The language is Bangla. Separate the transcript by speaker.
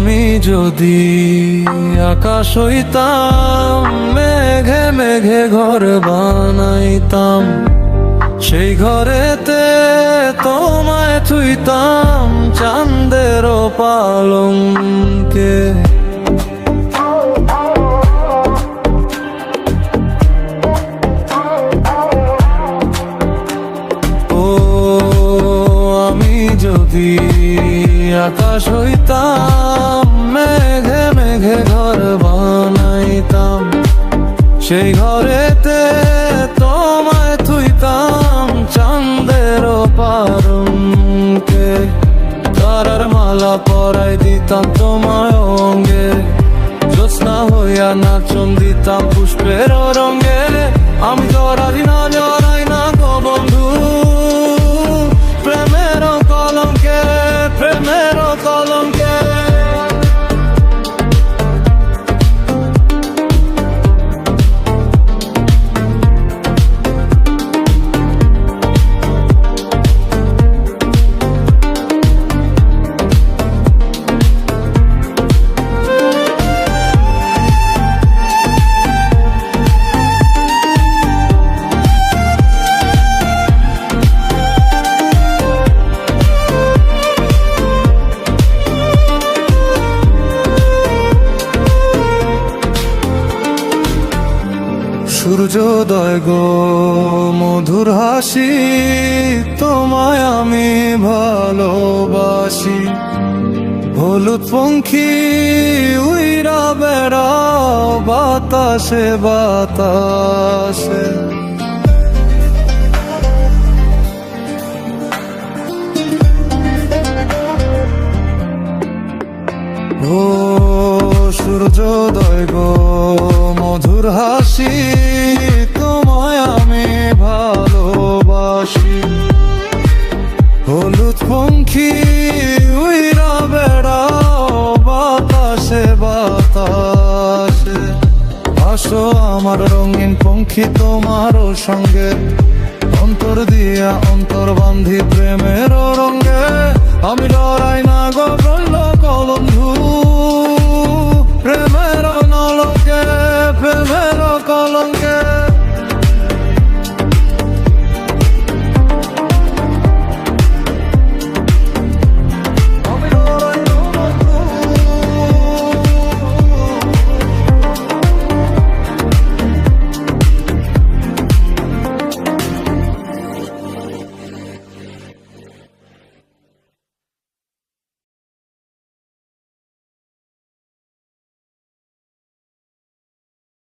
Speaker 1: আমি যদি আকাশ হইতাম, মেঘে মেঘে ঘর বানাইতাম, সেই ঘরেতে তোমায় থুইতাম চাঁদের পালঙ্কে। ও আমি যদি আকাশ হইতাম, মেঘে মেঘে ঘর বানাইতাম, সেই ঘরেতে তোমায় থুইতাম চাঁদের পালঙ্কে। তারার মালা পরাই দিতাম তোমায় অঙ্গে, জ্যোৎস্না হইয়া নাচন দিতাম পুষ্পের রঙে। আমি জড়াই না জড়াই না গো বন্ধু, প্রেমের কলঙ্কে, প্রেমের কলঙ্কে। সূর্যোদয় গো মধুর হাসি, তোমায় আমি ভালোবাসি। হলুদ পঙ্খী উইরা বেড়াও বাতাসে বাতাসে। ও সূর্যোদয় গো মধুর হাসি, তোমায় আমি ভালোবাসি। হলুদ পঙ্খী উইরা বেড়াও বাতাসে বাতাসে। আসো আমার রঙিন পঙ্খী তোমারও সঙ্গে, অন্তর দিয়া অন্তর বান্ধি প্রেমের রঙে। আমি লড়াই না গো বলল কলন্ধু, প্রেমের নলকে, প্রেমের কলঙ্কে।